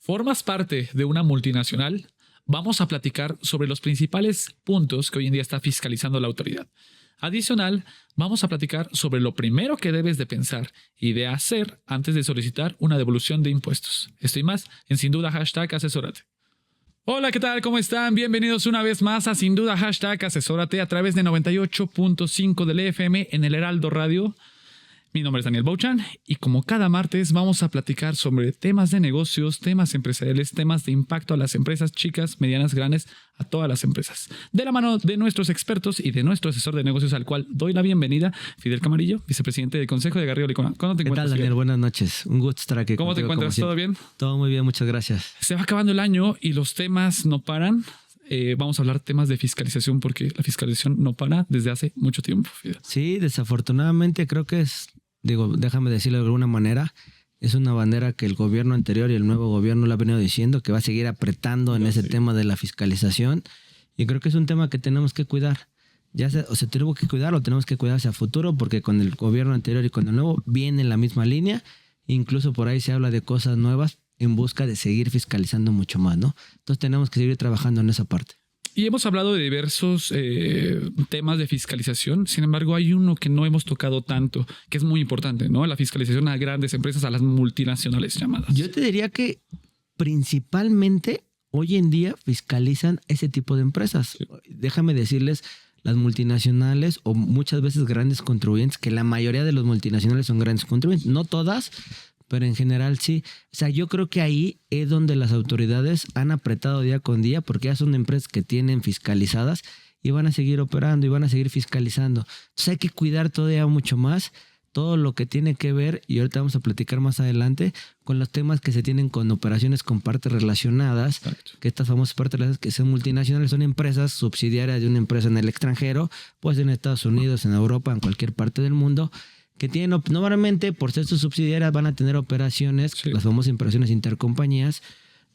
¿Formas parte de una multinacional? Vamos a platicar sobre los principales puntos que hoy en día está fiscalizando la autoridad. Adicional, vamos a platicar sobre lo primero que debes de pensar y de hacer antes de solicitar una devolución de impuestos. Esto y más en Sin Duda #Asesórate. Hola, ¿qué tal? ¿Cómo están? Bienvenidos una vez más a Sin Duda #Asesórate a través de 98.5 del FM en el Heraldo Radio. Mi nombre es Daniel Bouchan y como cada martes vamos a platicar sobre temas de negocios, temas empresariales, temas de impacto a las empresas chicas, medianas, grandes, a todas las empresas. De la mano de nuestros expertos y de nuestro asesor de negocios al cual doy la bienvenida, Fidel Camarillo, vicepresidente del Consejo de Garrido Licona. ¿Cómo te encuentras? ¿Qué tal, Daniel? Buenas noches. Un gusto estar aquí. ¿Cómo te encuentras? ¿Todo bien? Todo muy bien, muchas gracias. Se va acabando el año y los temas no paran. Vamos a hablar temas de fiscalización porque la fiscalización no para desde hace mucho tiempo, Fidel. Sí, desafortunadamente creo que déjame decirlo de alguna manera, es una bandera que el gobierno anterior y el nuevo gobierno le ha venido diciendo que va a seguir apretando en ese tema de la fiscalización, y creo que es un tema que tenemos que cuidar. Se tuvo que cuidar o tenemos que cuidar hacia futuro, porque con el gobierno anterior y con el nuevo viene en la misma línea. Incluso por ahí se habla de cosas nuevas en busca de seguir fiscalizando mucho más, ¿no? Entonces tenemos que seguir trabajando en esa parte. Y hemos hablado de diversos temas de fiscalización. Sin embargo, hay uno que no hemos tocado tanto, que es muy importante, ¿no? La fiscalización a grandes empresas, a las multinacionales llamadas. Yo te diría que principalmente hoy en día fiscalizan ese tipo de empresas. Sí. Déjame decirles, las multinacionales o muchas veces grandes contribuyentes, que la mayoría de los multinacionales son grandes contribuyentes, no todas, pero en general sí. O sea, yo creo que ahí es donde las autoridades han apretado día con día, porque ya son empresas que tienen fiscalizadas y van a seguir operando y van a seguir fiscalizando. Entonces hay que cuidar todavía mucho más todo lo que tiene que ver, y ahorita vamos a platicar más adelante, con los temas que se tienen con operaciones con partes relacionadas. Exacto. Que estas famosas partes relacionadas que son multinacionales, son empresas subsidiarias de una empresa en el extranjero, pues en Estados Unidos, en Europa, en cualquier parte del mundo, que tienen, normalmente por ser sus subsidiarias van a tener operaciones, sí, las famosas operaciones intercompañías,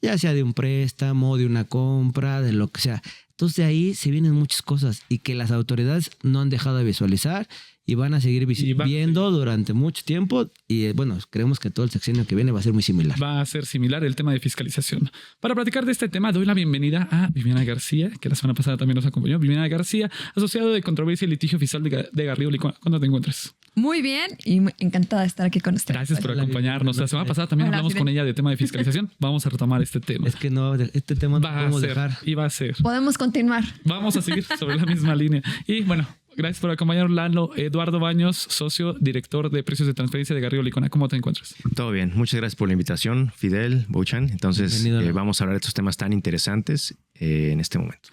ya sea de un préstamo, de una compra, de lo que sea. Entonces de ahí se vienen muchas cosas y que las autoridades no han dejado de visualizar y van a seguir viendo durante mucho tiempo, y bueno, creemos que todo el sexenio que viene va a ser muy similar. Va a ser similar el tema de fiscalización. Para platicar de este tema, doy la bienvenida a Viviana García, que la semana pasada también nos acompañó. Viviana García, asociado de controversia y litigio fiscal de Garrido Licona. ¿Cuándo te encuentras? Muy bien y encantada de estar aquí con ustedes. Gracias por acompañarnos. La semana pasada también hablamos con ella de tema de fiscalización. Vamos a retomar este tema. Es que no, este tema no podemos dejar. Y va a ser. Podemos continuar. Vamos a seguir sobre la misma línea. Y bueno, gracias por acompañarnos, Lalo. Eduardo Baños, socio director de precios de transferencia de Garrido Licona. ¿Cómo te encuentras? Todo bien. Muchas gracias por la invitación, Fidel, Bouchan. Entonces, vamos a hablar de estos temas tan interesantes en este momento.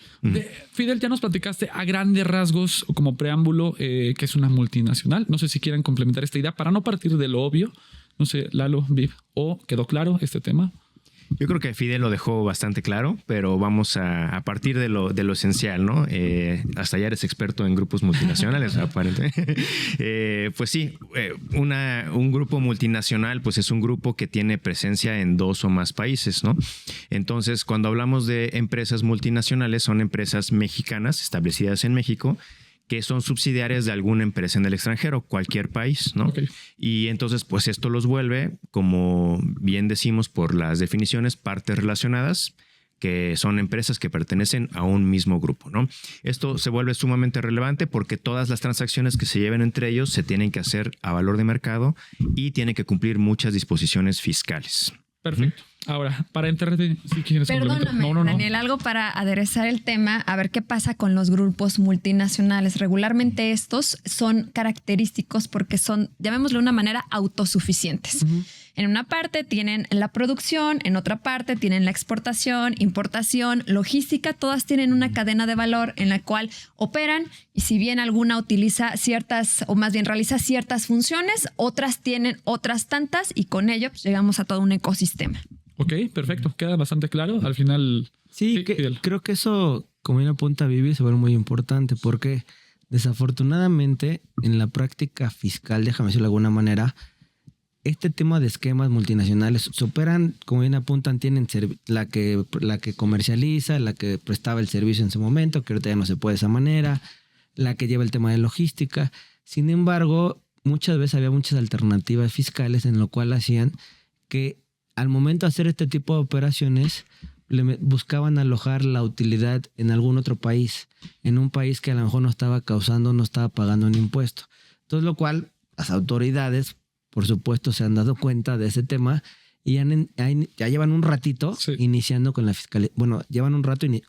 Fidel, ya nos platicaste a grandes rasgos como preámbulo que es una multinacional. No sé si quieran complementar esta idea para no partir de lo obvio. No sé, Lalo, Viv, ¿o quedó claro este tema? Yo creo que Fidel lo dejó bastante claro, pero vamos a partir de lo esencial, ¿no? Hasta ya eres experto en grupos multinacionales, aparentemente. Pues sí, un grupo multinacional pues es un grupo que tiene presencia en 2 o más países, ¿no? Entonces, cuando hablamos de empresas multinacionales, son empresas mexicanas establecidas en México, que son subsidiarias de alguna empresa en el extranjero, cualquier país, ¿no? Okay. Y entonces, pues esto los vuelve, como bien decimos por las definiciones, partes relacionadas, que son empresas que pertenecen a un mismo grupo, ¿no? Esto se vuelve sumamente relevante porque todas las transacciones que se lleven entre ellos se tienen que hacer a valor de mercado y tienen que cumplir muchas disposiciones fiscales. Perfecto. Ahora, para entrar, si quieres. Perdóname, Daniel, algo para aderezar el tema, a ver qué pasa con los grupos multinacionales. Regularmente estos son característicos porque son, llamémoslo de una manera, autosuficientes. Uh-huh. En una parte tienen la producción, en otra parte tienen la exportación, importación, logística, todas tienen una cadena de valor en la cual operan, y si bien alguna utiliza ciertas, o más bien realiza ciertas funciones, otras tienen otras tantas, y con ello pues, llegamos a todo un ecosistema. Ok, perfecto. Queda bastante claro. Al final... Sí, creo que eso, como bien apunta Vivi, se vuelve muy importante porque desafortunadamente en la práctica fiscal, déjame decirlo de alguna manera, este tema de esquemas multinacionales se operan, como bien apuntan, tienen la que comercializa, la que prestaba el servicio en su momento, que ahorita ya no se puede de esa manera, la que lleva el tema de logística. Sin embargo, muchas veces había muchas alternativas fiscales en lo cual hacían que al momento de hacer este tipo de operaciones, buscaban alojar la utilidad en algún otro país, en un país que a lo mejor no estaba pagando un impuesto. Entonces, lo cual las autoridades, por supuesto, se han dado cuenta de ese tema y ya llevan un ratito iniciando con la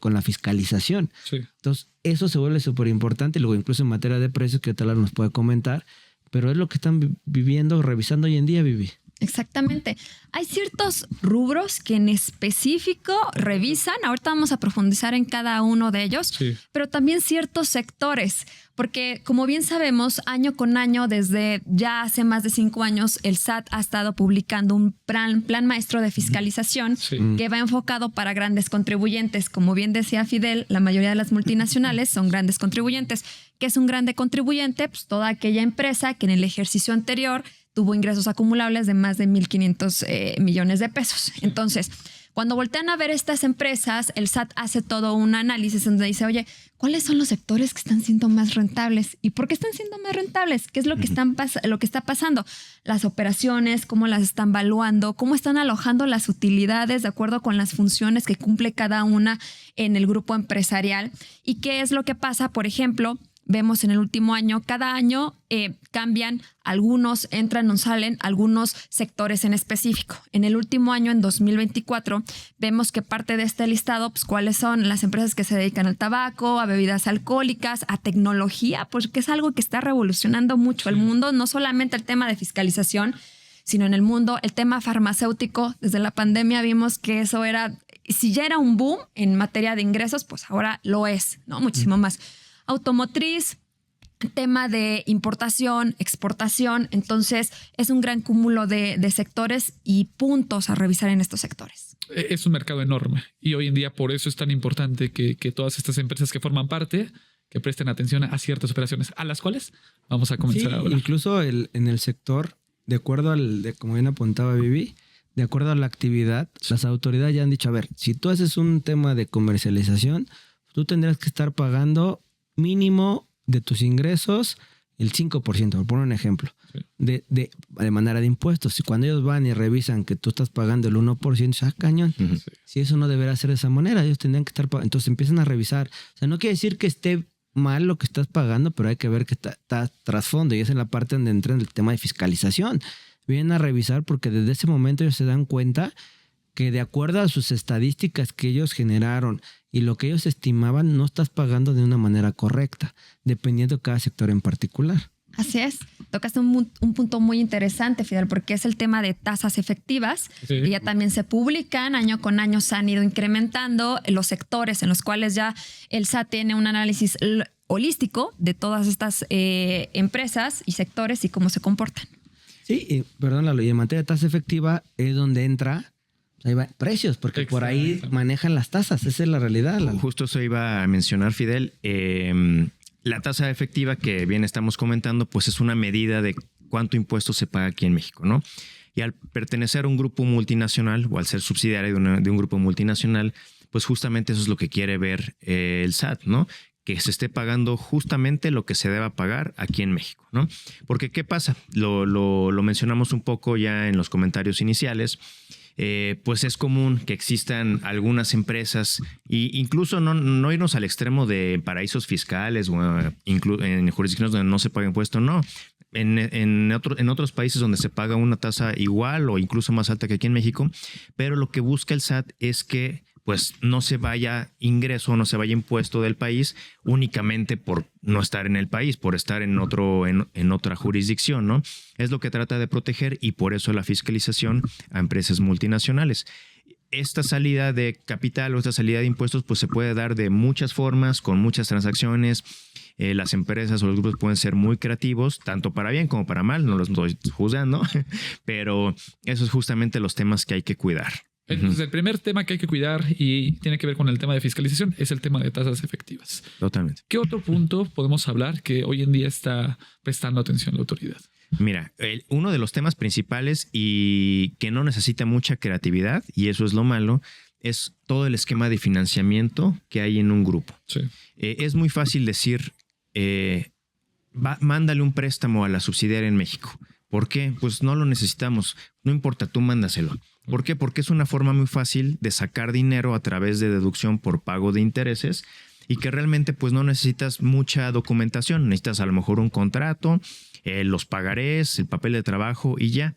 con la fiscalización. Sí. Entonces, eso se vuelve súper importante, y luego incluso en materia de precios, que tal nos puede comentar, pero es lo que están revisando hoy en día, Vivi. Exactamente. Hay ciertos rubros que en específico revisan. Ahorita vamos a profundizar en cada uno de ellos, pero también ciertos sectores, porque como bien sabemos, año con año, desde ya hace más de 5 años, el SAT ha estado publicando un plan maestro de fiscalización que va enfocado para grandes contribuyentes. Como bien decía Fidel, la mayoría de las multinacionales son grandes contribuyentes. ¿Qué es un grande contribuyente? Pues toda aquella empresa que en el ejercicio anterior tuvo ingresos acumulables de más de 1,500 millones de pesos. Entonces, cuando voltean a ver estas empresas, el SAT hace todo un análisis donde dice, oye, ¿cuáles son los sectores que están siendo más rentables? ¿Y por qué están siendo más rentables? ¿Qué es lo que está pasando? Las operaciones, cómo las están valuando, cómo están alojando las utilidades de acuerdo con las funciones que cumple cada una en el grupo empresarial. ¿Y qué es lo que pasa? Por ejemplo, vemos en el último año, cada año cambian algunos, entran o salen algunos sectores en específico. En el último año, en 2024, vemos que parte de este listado, pues cuáles son las empresas que se dedican al tabaco, a bebidas alcohólicas, a tecnología, porque es algo que está revolucionando mucho el mundo, no solamente el tema de fiscalización, sino en el mundo, el tema farmacéutico. Desde la pandemia vimos que eso era, si ya era un boom en materia de ingresos, pues ahora lo es, ¿no? Muchísimo más. Automotriz, tema de importación, exportación. Entonces, es un gran cúmulo de sectores y puntos a revisar en estos sectores. Es un mercado enorme y hoy en día por eso es tan importante que todas estas empresas que forman parte, que presten atención a ciertas operaciones, a las cuales vamos a comenzar a hablar. Incluso en el sector, de acuerdo como bien apuntaba Vivi, de acuerdo a la actividad, las autoridades ya han dicho, a ver, si tú haces un tema de comercialización, tú tendrás que estar pagando mínimo de tus ingresos el 5%, por poner un ejemplo, de manera de impuestos. Y cuando ellos van y revisan que tú estás pagando el 1%, cañón. Si eso no deberá ser de esa manera, ellos tendrían que estar pagando. Entonces empiezan a revisar. O sea, no quiere decir que esté mal lo que estás pagando, pero hay que ver que está trasfondo, y esa es la parte donde entra en el tema de fiscalización. Vienen a revisar porque desde ese momento ellos se dan cuenta que de acuerdo a sus estadísticas que ellos generaron y lo que ellos estimaban, no estás pagando de una manera correcta, dependiendo de cada sector en particular. Así es. Tocaste un punto muy interesante, Fidel, porque es el tema de tasas efectivas, que ya también se publican, año con año se han ido incrementando los sectores en los cuales ya el SAT tiene un análisis holístico de todas estas empresas y sectores y cómo se comportan. Sí, perdón, Lalo, y en materia de tasa efectiva es donde entra ahí va, precios, porque por ahí manejan las tasas, esa es la realidad. Justo eso iba a mencionar, Fidel. La tasa efectiva que bien estamos comentando, pues es una medida de cuánto impuesto se paga aquí en México, ¿no? Y al pertenecer a un grupo multinacional o al ser subsidiario de un grupo multinacional, pues justamente eso es lo que quiere ver el SAT, ¿no? Que se esté pagando justamente lo que se deba pagar aquí en México, ¿no? Porque ¿qué pasa? Lo mencionamos un poco ya en los comentarios iniciales. Pues es común que existan algunas empresas e incluso no irnos al extremo de paraísos fiscales o en jurisdicciones donde no se paga impuesto, no. En otros países donde se paga una tasa igual o incluso más alta que aquí en México, pero lo que busca el SAT es que pues no se vaya ingreso, no se vaya impuesto del país únicamente por no estar en el país, por estar en otra jurisdicción, ¿no? Es lo que trata de proteger y por eso la fiscalización a empresas multinacionales. Esta salida de capital o esta salida de impuestos pues se puede dar de muchas formas, con muchas transacciones. Las empresas o los grupos pueden ser muy creativos, tanto para bien como para mal, no los estoy juzgando, pero eso es justamente los temas que hay que cuidar. Entonces, el primer tema que hay que cuidar y tiene que ver con el tema de fiscalización es el tema de tasas efectivas. Totalmente. ¿Qué otro punto podemos hablar que hoy en día está prestando atención la autoridad? Mira, uno de los temas principales y que no necesita mucha creatividad, y eso es lo malo, es todo el esquema de financiamiento que hay en un grupo. Sí. Es muy fácil decir, mándale un préstamo a la subsidiaria en México. ¿Por qué? Pues no lo necesitamos. No importa, tú mándaselo. ¿Por qué? Porque es una forma muy fácil de sacar dinero a través de deducción por pago de intereses y que realmente pues no necesitas mucha documentación. Necesitas a lo mejor un contrato, los pagarés, el papel de trabajo y ya.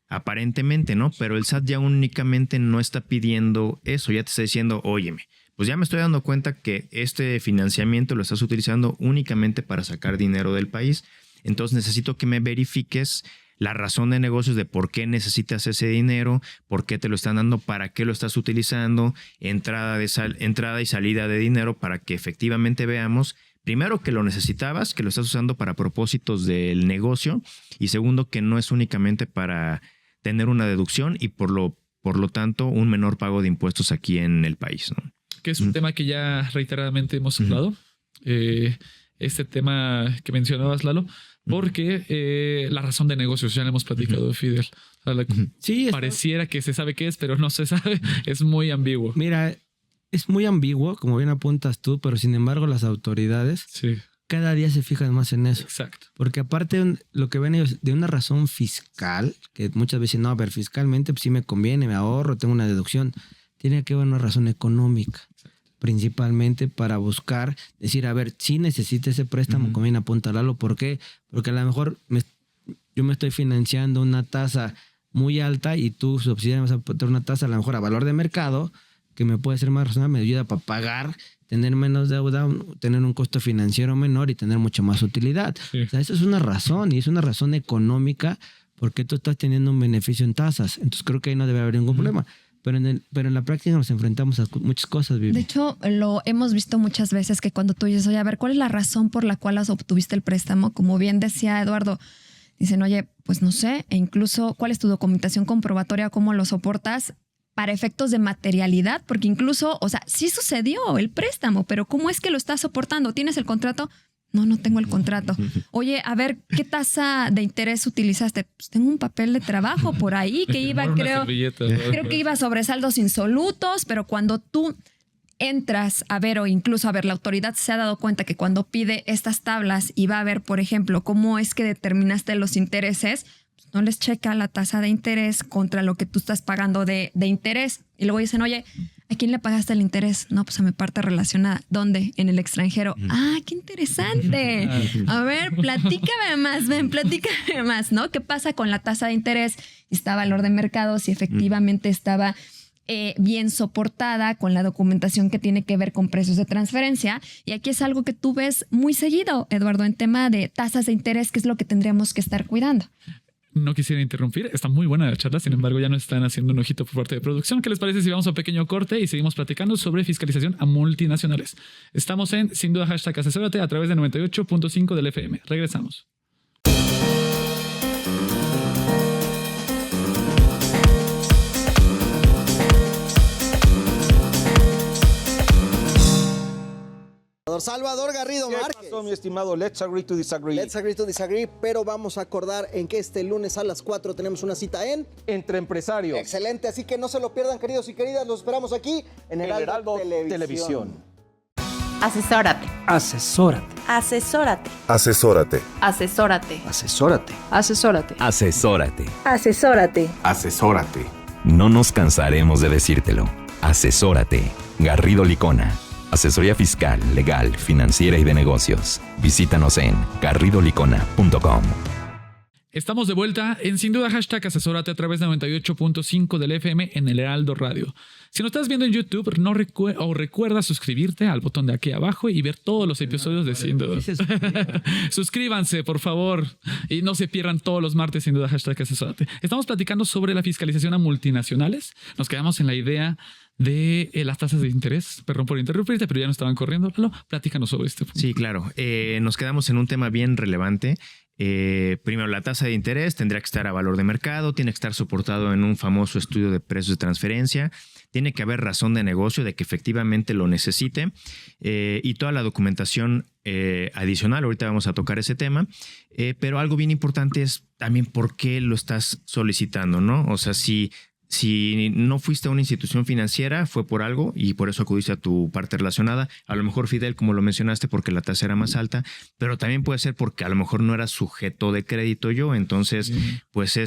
Aparentemente, ¿no? Pero el SAT ya únicamente no está pidiendo eso. Ya te está diciendo, óyeme, pues ya me estoy dando cuenta que este financiamiento lo estás utilizando únicamente para sacar dinero del país. Entonces necesito que me verifiques la razón de negocios de por qué necesitas ese dinero, por qué te lo están dando, para qué lo estás utilizando, entrada y salida de dinero, para que efectivamente veamos, primero, que lo necesitabas, que lo estás usando para propósitos del negocio, y segundo, que no es únicamente para tener una deducción y por lo tanto un menor pago de impuestos aquí en el país, ¿no? Que es un tema que ya reiteradamente hemos hablado. Este tema que mencionabas, Lalo, porque la razón de negocios ya la hemos platicado, Fidel. O sea, Sí, pareciera que se sabe qué es, pero no se sabe. Es muy ambiguo. Mira, es muy ambiguo, como bien apuntas tú, pero sin embargo las autoridades Sí, cada día se fijan más en eso. exacto. Porque aparte lo que ven ellos de una razón fiscal, que muchas veces no, a ver, fiscalmente pues sí me conviene, me ahorro, tengo una deducción. Tiene que haber una razón económica, principalmente para buscar, decir, a ver, si necesito ese préstamo, conviene apuntalarlo. ¿Por qué? Porque a lo mejor yo me estoy financiando una tasa muy alta y tú subsidiariamente vas a poner una tasa a lo mejor a valor de mercado que me puede ser más razonable, me ayuda para pagar, tener menos deuda, tener un costo financiero menor y tener mucha más utilidad. Sí. O sea, esa es una razón y es una razón económica porque tú estás teniendo un beneficio en tasas. Entonces creo que ahí no debe haber ningún problema. Pero en la práctica nos enfrentamos a muchas cosas, Vivi. De hecho, lo hemos visto muchas veces que cuando tú dices, oye, a ver, ¿cuál es la razón por la cual obtuviste el préstamo? Como bien decía Eduardo, dicen, oye, pues no sé, e incluso, ¿cuál es tu documentación comprobatoria? ¿Cómo lo soportas? Para efectos de materialidad, porque incluso, o sea, sí sucedió el préstamo, pero ¿cómo es que lo estás soportando? ¿Tienes el contrato? No tengo el contrato. Oye, a ver, ¿qué tasa de interés utilizaste? Pues tengo un papel de trabajo por ahí que iba, creo que iba sobre saldos insolutos, pero cuando tú entras a ver o incluso a ver, la autoridad se ha dado cuenta que cuando pide estas tablas y va a ver, por ejemplo, cómo es que determinaste los intereses, no les checa la tasa de interés contra lo que tú estás pagando de interés. Y luego dicen, oye, ¿a quién le pagaste el interés? No, pues a mi parte relacionada. ¿Dónde? En el extranjero. ¡Ah, qué interesante! A ver, platícame más, ¿no? ¿Qué pasa con la tasa de interés? ¿Está valor de mercado? Si efectivamente estaba bien soportada con la documentación que tiene que ver con precios de transferencia. Y aquí es algo que tú ves muy seguido, Eduardo, en tema de tasas de interés, que es lo que tendríamos que estar cuidando. No quisiera interrumpir. Está muy buena la charla. Sin embargo, ya nos están haciendo un ojito por parte de producción. ¿Qué les parece si vamos a un pequeño corte y seguimos platicando sobre fiscalización a multinacionales? Estamos en Sin Duda #asesórate a través de 98.5 del FM. Regresamos. Salvador Garrido Márquez. ¿Qué pasó, mi estimado? Let's agree to disagree. Let's agree to disagree, pero vamos a acordar en que este lunes a las 4 tenemos una cita en Entre empresarios. Excelente, así que no se lo pierdan, queridos y queridas. Los esperamos aquí en El Heraldo Televisión. Asesórate. Asesórate. Asesórate. Asesórate. Asesórate. Asesórate. Asesórate. Asesórate. Asesórate. Asesórate. No nos cansaremos de decírtelo. Asesórate. Garrido Licona. Asesoría fiscal, legal, financiera y de negocios. Visítanos en garridolicona.com. Estamos de vuelta en Sin Duda #asesórate a través de 98.5 del FM en el Heraldo Radio. Si nos estás viendo en YouTube, recuerda suscribirte al botón de aquí abajo y ver todos los episodios de Sin Duda. Suscríbanse, por favor, y no se pierdan todos los martes Sin Duda #asesórate. Estamos platicando sobre la fiscalización a multinacionales. Nos quedamos en la idea de las tasas de interés. Perdón por interrumpirte, pero ya nos estaban corriendo. Lalo, platícanos sobre este punto. Sí, claro. Nos quedamos en un tema bien relevante. Primero, la tasa de interés tendría que estar a valor de mercado, tiene que estar soportado en un famoso estudio de precios de transferencia, tiene que haber razón de negocio de que efectivamente lo necesite y toda la documentación adicional. Ahorita vamos a tocar ese tema, pero algo bien importante es también por qué lo estás solicitando, ¿no? O sea, si Si no fuiste a una institución financiera, fue por algo y por eso acudiste a tu parte relacionada. A lo mejor, Fidel, como lo mencionaste, porque la tasa era más alta, pero también puede ser porque a lo mejor no era sujeto de crédito yo. Entonces, pues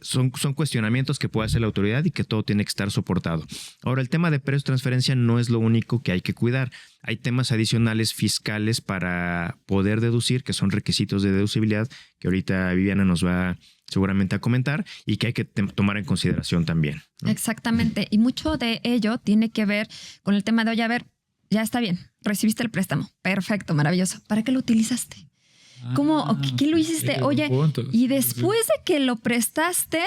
son cuestionamientos que puede hacer la autoridad y que todo tiene que estar soportado. Ahora, el tema de precio de transferencia no es lo único que hay que cuidar. Hay temas adicionales fiscales para poder deducir, que son requisitos de deducibilidad, que ahorita Viviana nos va seguramente a comentar y que hay que tomar en consideración también, ¿no? Exactamente. Y mucho de ello tiene que ver con el tema de, oye, a ver, ya está bien, recibiste el préstamo. Perfecto, maravilloso. ¿Para qué lo utilizaste? ¿Cómo? ¿Qué lo hiciste? Oye, y después de que lo prestaste,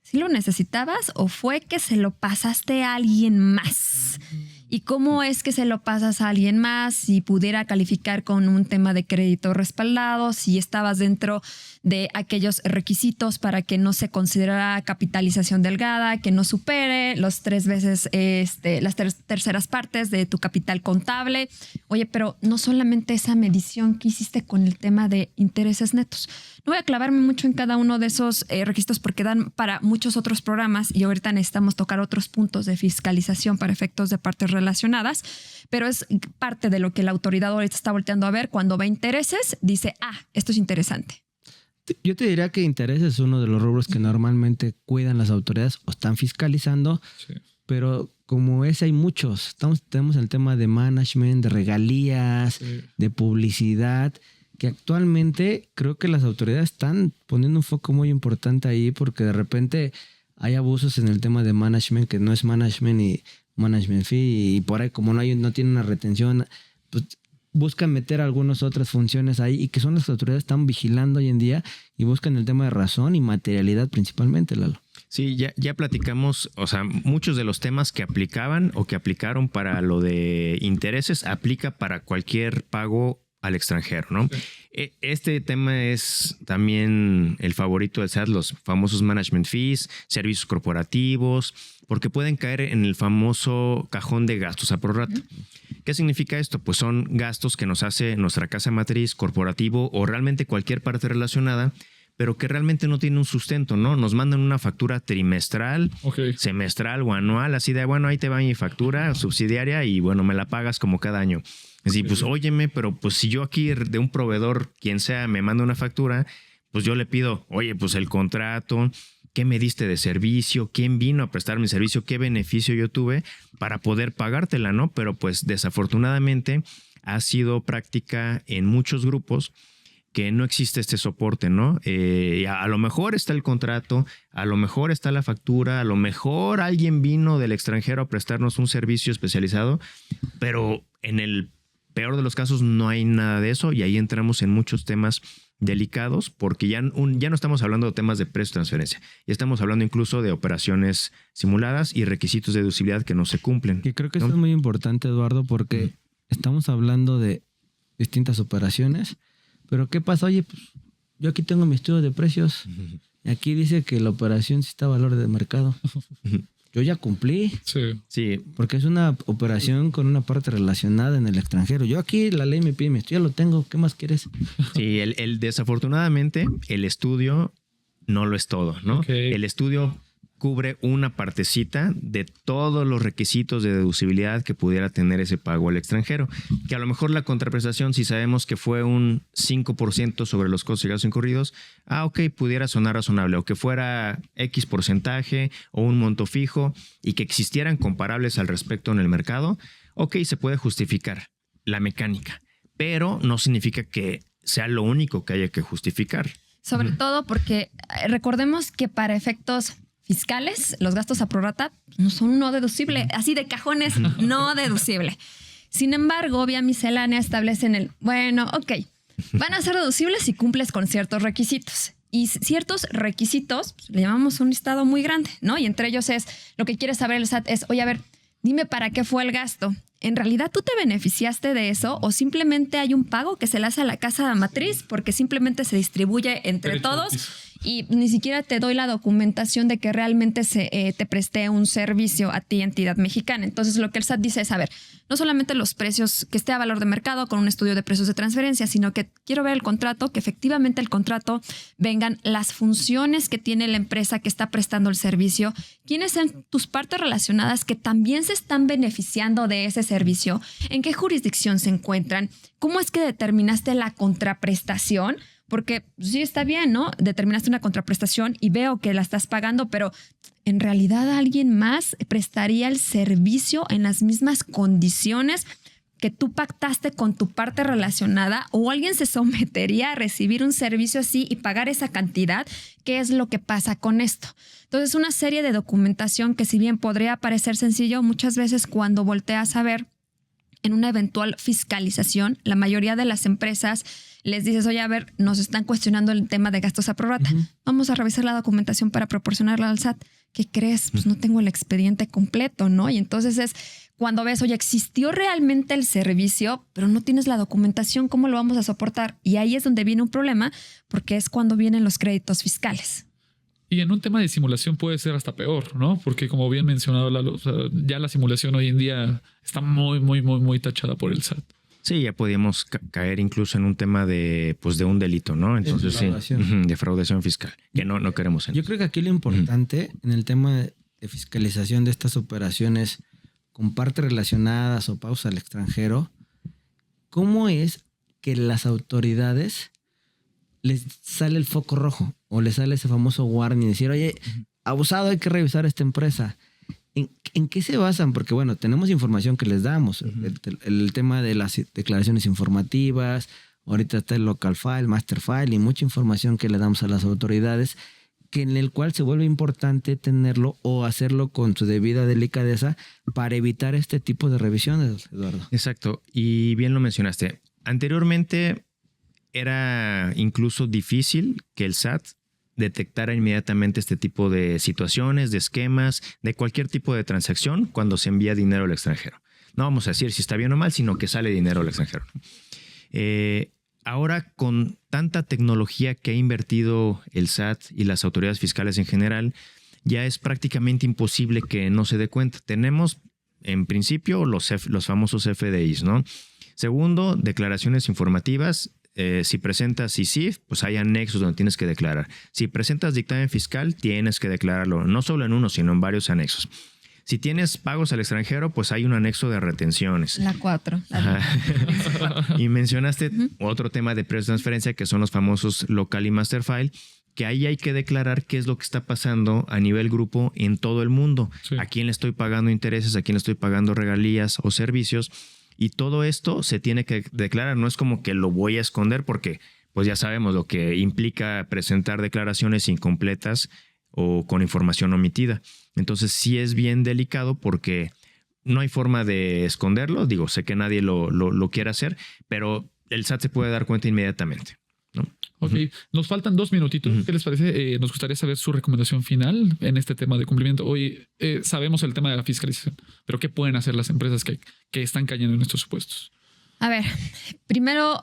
¿sí lo necesitabas o fue que se lo pasaste a alguien más? ¿Y cómo es que se lo pasas a alguien más? Si pudiera calificar con un tema de crédito respaldado, si estabas dentro de aquellos requisitos para que no se considerara capitalización delgada, que no supere los 3 veces las terceras partes de tu capital contable. Oye, pero no solamente esa medición que hiciste con el tema de intereses netos. No voy a clavarme mucho en cada uno de esos requisitos porque dan para muchos otros programas y ahorita necesitamos tocar otros puntos de fiscalización para efectos de partes relacionadas, pero es parte de lo que la autoridad ahorita está volteando a ver. Cuando ve intereses, dice, esto es interesante. Yo te diría que intereses es uno de los rubros que normalmente cuidan las autoridades o están fiscalizando, pero como ese hay muchos. Tenemos el tema de management, de regalías, de publicidad, que actualmente creo que las autoridades están poniendo un foco muy importante ahí porque de repente hay abusos en el tema de management, que no es management y management fee, y por ahí como no tiene una retención, pues buscan meter algunas otras funciones ahí y que son las autoridades que están vigilando hoy en día y buscan el tema de razón y materialidad principalmente, Lalo. Sí, ya platicamos, o sea, muchos de los temas que aplicaban o que aplicaron para lo de intereses aplica para cualquier pago al extranjero, ¿no? Sí. Este tema es también el favorito del SAT, los famosos management fees, servicios corporativos, porque pueden caer en el famoso cajón de gastos a prorrata. ¿Qué significa esto? Pues son gastos que nos hace nuestra casa matriz, corporativo o realmente cualquier parte relacionada, pero que realmente no tiene un sustento, ¿no? Nos mandan una factura trimestral, semestral o anual, así de, bueno, ahí te va mi factura subsidiaria y bueno, me la pagas como cada año. Así, pues óyeme, pero pues si yo aquí de un proveedor, quien sea, me manda una factura, pues yo le pido, oye, pues el contrato, ¿qué me diste de servicio? ¿Quién vino a prestar mi servicio? ¿Qué beneficio yo tuve para poder pagártela, no? Pero pues desafortunadamente ha sido práctica en muchos grupos que no existe este soporte, ¿no? A lo mejor está el contrato, a lo mejor está la factura, a lo mejor alguien vino del extranjero a prestarnos un servicio especializado, pero en el peor de los casos no hay nada de eso y ahí entramos en muchos temas delicados porque ya no estamos hablando de temas de precio de transferencia, ya estamos hablando incluso de operaciones simuladas y requisitos de deducibilidad que no se cumplen. Y creo que eso es muy importante, Eduardo, porque estamos hablando de distintas operaciones, pero ¿qué pasa? Oye, pues yo aquí tengo mi estudio de precios y aquí dice que la operación sí está a valor de mercado. Yo ya cumplí. Sí. Porque es una operación con una parte relacionada en el extranjero. Yo aquí la ley me pide mi estudio, ya lo tengo. ¿Qué más quieres? Sí, desafortunadamente el estudio no lo es todo, ¿no? El estudio cubre una partecita de todos los requisitos de deducibilidad que pudiera tener ese pago al extranjero. Que a lo mejor la contraprestación, si sabemos que fue un 5% sobre los costos y gastos incurridos, pudiera sonar razonable. O que fuera X porcentaje o un monto fijo y que existieran comparables al respecto en el mercado, se puede justificar la mecánica. Pero no significa que sea lo único que haya que justificar. Sobre todo porque recordemos que para efectos fiscales, los gastos a prorrata no son no deducible, así de cajones no deducible. Sin embargo, vía miscelánea establecen van a ser deducibles si cumples con ciertos requisitos. Y ciertos requisitos, le llamamos un listado muy grande, ¿no? Y entre ellos es, lo que quiere saber el SAT es, oye, a ver, dime para qué fue el gasto. ¿En realidad tú te beneficiaste de eso o simplemente hay un pago que se le hace a la casa matriz porque simplemente se distribuye entre todos y ni siquiera te doy la documentación de que realmente te presté un servicio a ti, entidad mexicana. Entonces lo que el SAT dice es, a ver, no solamente los precios, que esté a valor de mercado con un estudio de precios de transferencia, sino que quiero ver el contrato, que efectivamente el contrato vengan las funciones que tiene la empresa que está prestando el servicio, quiénes son tus partes relacionadas que también se están beneficiando de ese servicio, en qué jurisdicción se encuentran, cómo es que determinaste la contraprestación, porque sí está bien, ¿no? Determinaste una contraprestación y veo que la estás pagando, pero ¿en realidad alguien más prestaría el servicio en las mismas condiciones que tú pactaste con tu parte relacionada? ¿O alguien se sometería a recibir un servicio así y pagar esa cantidad? ¿Qué es lo que pasa con esto? Entonces, una serie de documentación que, si bien podría parecer sencillo, muchas veces cuando volteas a ver en una eventual fiscalización, la mayoría de las empresas les dices, oye, a ver, nos están cuestionando el tema de gastos a prorrata. Vamos a revisar la documentación para proporcionarla al SAT. ¿Qué crees? Pues no tengo el expediente completo, ¿no? Y entonces es cuando ves, oye, existió realmente el servicio, pero no tienes la documentación, ¿cómo lo vamos a soportar? Y ahí es donde viene un problema, porque es cuando vienen los créditos fiscales. Y en un tema de simulación puede ser hasta peor, ¿no? Porque como bien mencionado, Lalo, o sea, ya la simulación hoy en día está muy tachada por el SAT. Sí, ya podíamos caer incluso en un tema de, pues, de un delito, ¿no? Entonces sí, defraudación fiscal, que no queremos. Yo creo que aquí lo importante en el tema de fiscalización de estas operaciones con partes relacionadas o pagos al extranjero, ¿cómo es que las autoridades les sale el foco rojo o les sale ese famoso warning? Decir, oye, abusado, hay que revisar esta empresa. ¿En qué se basan? Porque, bueno, tenemos información que les damos. El tema de las declaraciones informativas, ahorita está el local file, master file y mucha información que le damos a las autoridades, que en el cual se vuelve importante tenerlo o hacerlo con su debida delicadeza para evitar este tipo de revisiones, Eduardo. Exacto. Y bien lo mencionaste. Anteriormente era incluso difícil que el SAT detectara inmediatamente este tipo de situaciones, de esquemas, de cualquier tipo de transacción cuando se envía dinero al extranjero. No vamos a decir si está bien o mal, sino que sale dinero al extranjero. Ahora, con tanta tecnología que ha invertido el SAT y las autoridades fiscales en general, ya es prácticamente imposible que no se dé cuenta. Tenemos, en principio, los famosos FDIs, ¿no? Segundo, declaraciones informativas. Si presentas ICIF, pues hay anexos donde tienes que declarar. Si presentas dictamen fiscal, tienes que declararlo, no solo en uno, sino en varios anexos. Si tienes pagos al extranjero, pues hay un anexo de retenciones. La 4. Y mencionaste otro tema de precios de transferencia, que son los famosos local y master file, que ahí hay que declarar qué es lo que está pasando a nivel grupo en todo el mundo. Sí. A quién le estoy pagando intereses, a quién le estoy pagando regalías o servicios. Y todo esto se tiene que declarar. No es como que lo voy a esconder porque pues ya sabemos lo que implica presentar declaraciones incompletas o con información omitida. Entonces sí es bien delicado porque no hay forma de esconderlo. Digo, sé que nadie lo quiere hacer, pero el SAT se puede dar cuenta inmediatamente, ¿no? Ok, nos faltan 2 minutitos. ¿Qué les parece? Nos gustaría saber su recomendación final en este tema de cumplimiento. Hoy sabemos el tema de la fiscalización, pero ¿qué pueden hacer las empresas que están cayendo en estos supuestos? A ver,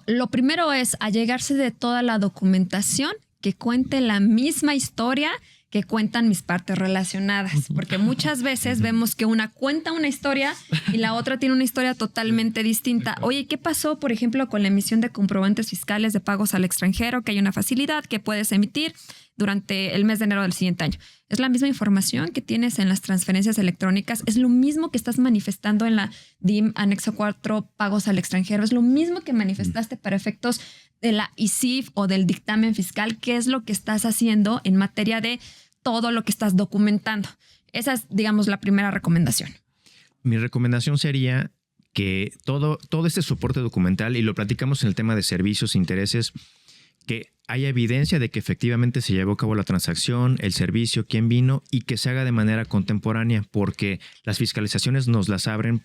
lo primero es allegarse de toda la documentación que cuente la misma historia que cuentan mis partes relacionadas, porque muchas veces vemos que una cuenta una historia y la otra tiene una historia totalmente distinta. Oye, ¿qué pasó, por ejemplo, con la emisión de comprobantes fiscales de pagos al extranjero? Que hay una facilidad que puedes emitir durante el mes de enero del siguiente año. Es la misma información que tienes en las transferencias electrónicas, es lo mismo que estás manifestando en la DIM anexo 4 pagos al extranjero, es lo mismo que manifestaste para efectos de la ICIF o del dictamen fiscal. ¿Qué es lo que estás haciendo en materia de todo lo que estás documentando? Esa es, digamos, la primera recomendación. Mi recomendación sería que todo este soporte documental, y lo platicamos en el tema de servicios e intereses, que haya evidencia de que efectivamente se llevó a cabo la transacción, el servicio, quién vino, y que se haga de manera contemporánea, porque las fiscalizaciones nos las abren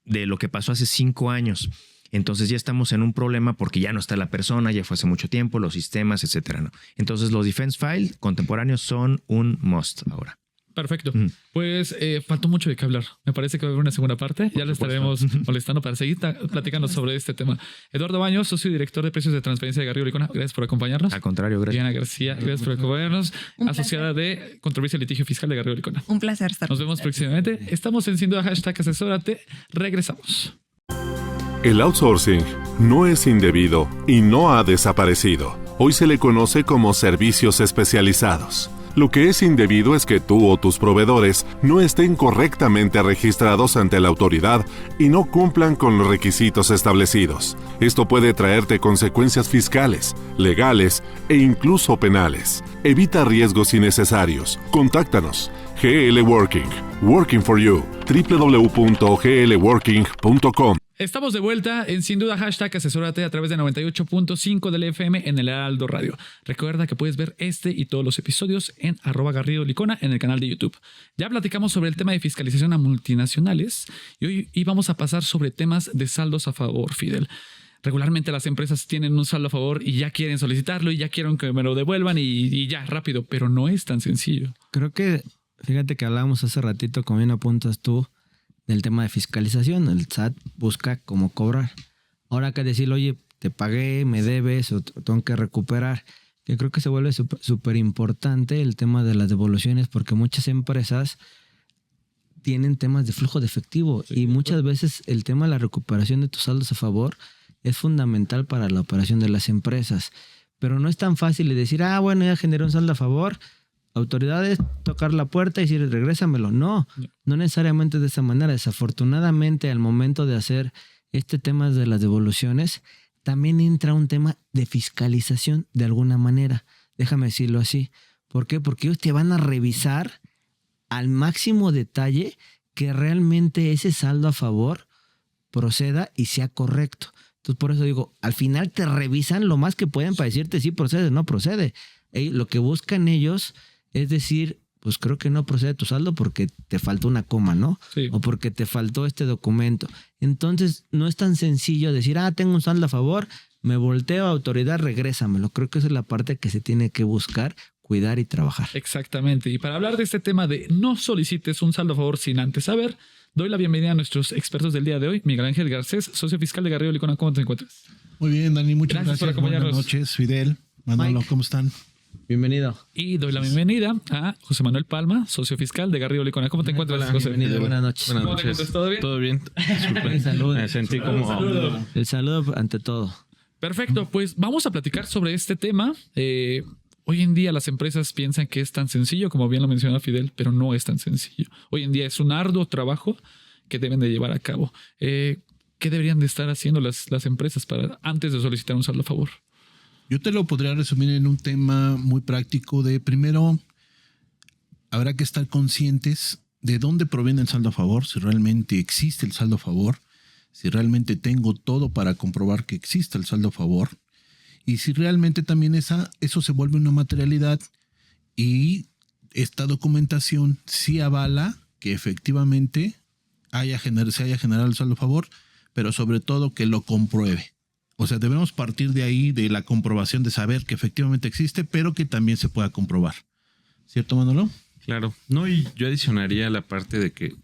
de lo que pasó hace 5 años. Entonces ya estamos en un problema porque ya no está la persona, ya fue hace mucho tiempo, los sistemas, etcétera, ¿no? Entonces los defense file contemporáneos son un must ahora. Perfecto. Pues faltó mucho de qué hablar. Me parece que va a haber una segunda parte. Ya le estaremos molestando para seguir platicando sobre este tema. Eduardo Baños, socio y director de precios de transferencia de Garrido Licona. Gracias por acompañarnos. Al contrario, gracias. Diana García, gracias por acompañarnos. Un Asociada de Controversia y Litigio Fiscal de Garrido Licona. Un placer estar Nos vemos próximamente. Estamos en Sin Duda #asesórate. Regresamos. El outsourcing no es indebido y no ha desaparecido. Hoy se le conoce como servicios especializados. Lo que es indebido es que tú o tus proveedores no estén correctamente registrados ante la autoridad y no cumplan con los requisitos establecidos. Esto puede traerte consecuencias fiscales, legales e incluso penales. Evita riesgos innecesarios. Contáctanos. GL Working. Working for you. www.glworking.com. Estamos de vuelta en Sin Duda #asesórate a través de 98.5 del FM en el Heraldo Radio. Recuerda que puedes ver este y todos los episodios en @Garrido Licona en el canal de YouTube. Ya platicamos sobre el tema de fiscalización a multinacionales y hoy vamos a pasar sobre temas de saldos a favor, Fidel. Regularmente las empresas tienen un saldo a favor y ya quieren solicitarlo y ya quieren que me lo devuelvan y ya, rápido, pero no es tan sencillo. Creo que, fíjate que hablábamos hace ratito, como bien apuntas tú, del tema de fiscalización. El SAT busca cómo cobrar. Ahora que decir, oye, te pagué, me debes o tengo que recuperar. Yo creo que se vuelve súper importante el tema de las devoluciones porque muchas empresas tienen temas de flujo de efectivo y muchas veces el tema de la recuperación de tus saldos a favor es fundamental para la operación de las empresas. Pero no es tan fácil de decir, bueno, ya generé un saldo a favor, autoridades, tocar la puerta y decir, regrésamelo. No necesariamente de esa manera. Desafortunadamente, al momento de hacer este tema de las devoluciones, también entra un tema de fiscalización de alguna manera. Déjame decirlo así. ¿Por qué? Porque ellos te van a revisar al máximo detalle que realmente ese saldo a favor proceda y sea correcto. Entonces, por eso digo, al final te revisan lo más que pueden para decirte si procede o no procede. Lo que buscan ellos es decir, pues creo que no procede tu saldo porque te faltó una coma, ¿no? Sí. O porque te faltó este documento. Entonces, no es tan sencillo decir, tengo un saldo a favor, me volteo a autoridad, regrésamelo. Creo que esa es la parte que se tiene que buscar, cuidar y trabajar. Exactamente. Y para hablar de este tema de no solicites un saldo a favor sin antes saber, doy la bienvenida a nuestros expertos del día de hoy. Miguel Ángel Garcés, socio fiscal de Garrido Licona. ¿Cómo te encuentras? Muy bien, Dani. Muchas Gracias por gracias. acompañarnos. Buenas noches, Fidel. Manolo, Mike. ¿cómo están? Bienvenido. Y doy la bienvenida a José Manuel Palma, socio fiscal de Garrido Licona. ¿Cómo te encuentras, Hola, José? bienvenido. Buenas noches. ¿Cómo te encuentras? ¿Todo bien? ¿Todo bien? Disculpen. Salud. Me sentí como... El saludo ante todo. Perfecto, pues vamos a platicar sobre este tema. Hoy en día las empresas piensan que es tan sencillo, como bien lo mencionó Fidel, pero no es tan sencillo. Hoy en día es un arduo trabajo que deben de llevar a cabo. ¿Qué deberían de estar haciendo las empresas para antes de solicitar un saldo a favor? Yo te lo podría resumir en un tema muy práctico de, primero, habrá que estar conscientes de dónde proviene el saldo a favor, si realmente existe el saldo a favor, si realmente tengo todo para comprobar que existe el saldo a favor, y si realmente también eso se vuelve una materialidad y esta documentación sí avala que efectivamente se haya generado el saldo a favor, pero sobre todo que lo compruebe. O sea, debemos partir de ahí, de la comprobación, de saber que efectivamente existe, pero que también se pueda comprobar. ¿Cierto, Manolo? Claro. No, y yo adicionaría la parte de que,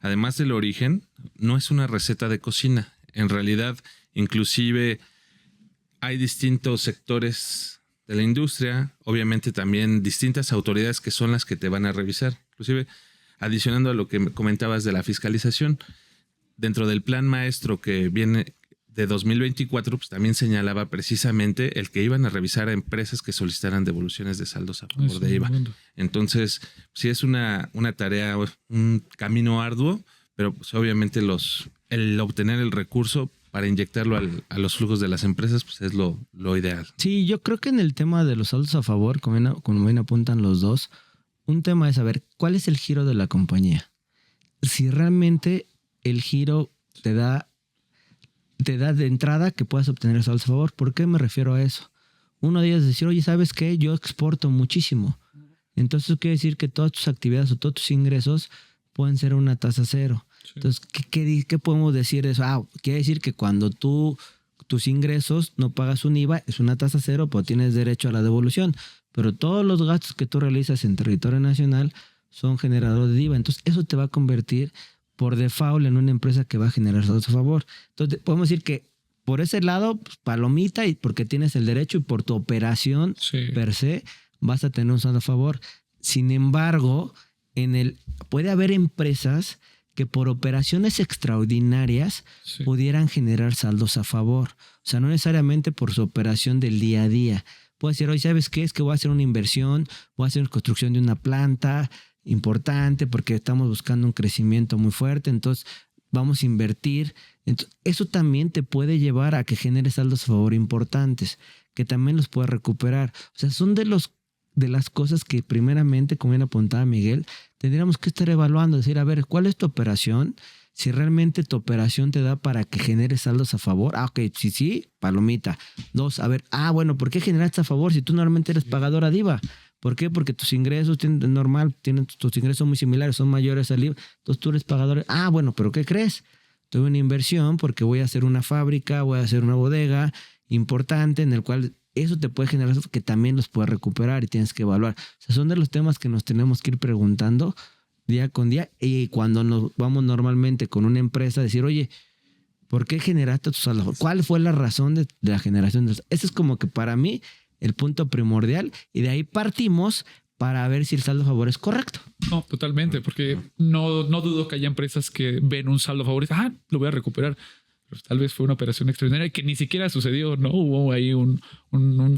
además del origen, no es una receta de cocina. En realidad, inclusive, hay distintos sectores de la industria, obviamente también distintas autoridades que son las que te van a revisar. Inclusive, adicionando a lo que comentabas de la fiscalización, dentro del plan maestro que viene de 2024, pues también señalaba precisamente el que iban a revisar a empresas que solicitaran devoluciones de saldos a favor de IVA. Entonces, sí es una tarea, un camino arduo, pero pues obviamente el obtener el recurso para inyectarlo a los flujos de las empresas, pues es lo ideal. Sí, yo creo que en el tema de los saldos a favor, como bien apuntan los dos, un tema es saber cuál es el giro de la compañía. Si realmente el giro te da de entrada que puedas obtener el saldo a favor. ¿Por qué me refiero a eso? Uno de ellos es decir, oye, ¿sabes qué? Yo exporto muchísimo. Entonces eso quiere decir que todas tus actividades o todos tus ingresos pueden ser una tasa cero. Sí. Entonces, ¿qué podemos decir de eso? Quiere decir que cuando tus ingresos no pagas un IVA, es una tasa cero, pero tienes derecho a la devolución. Pero todos los gastos que tú realizas en territorio nacional son generadores de IVA. Entonces, eso te va a convertir por default en una empresa que va a generar saldos a favor. Entonces, podemos decir que por ese lado, pues, palomita, y porque tienes el derecho y por tu operación per se, vas a tener un saldo a favor. Sin embargo, puede haber empresas que por operaciones extraordinarias pudieran generar saldos a favor. O sea, no necesariamente por su operación del día a día. Puede decir, oye, ¿sabes qué? Es que voy a hacer una inversión, voy a hacer construcción de una planta importante porque estamos buscando un crecimiento muy fuerte, entonces vamos a invertir. Entonces, eso también te puede llevar a que generes saldos a favor importantes, que también los puedas recuperar. O sea, son de las cosas que primeramente, como bien apuntaba Miguel, tendríamos que estar evaluando, decir, a ver, ¿cuál es tu operación? Si realmente tu operación te da para que generes saldos a favor. Ok, sí, palomita. 2, a ver, bueno, ¿por qué generaste a favor si tú normalmente eres pagadora de IVA? ¿Por qué? Porque tus ingresos tus ingresos son muy similares, son mayores al IVA. Entonces tú eres pagador. Bueno, ¿pero qué crees? Tuve una inversión porque voy a hacer una fábrica, voy a hacer una bodega importante en el cual eso te puede generar que también los puedes recuperar y tienes que evaluar. O sea, son de los temas que nos tenemos que ir preguntando día con día. Y cuando nos vamos normalmente con una empresa a decir, oye, ¿por qué generaste tu saldo? ¿Cuál fue la razón de la generación de saldo? Ese es como que para mí el punto primordial, y de ahí partimos para ver si el saldo a favor es correcto. No, totalmente, porque no dudo que haya empresas que ven un saldo a favor y dicen, lo voy a recuperar. Pero tal vez fue una operación extraordinaria que ni siquiera sucedió, ¿no? Hubo ahí un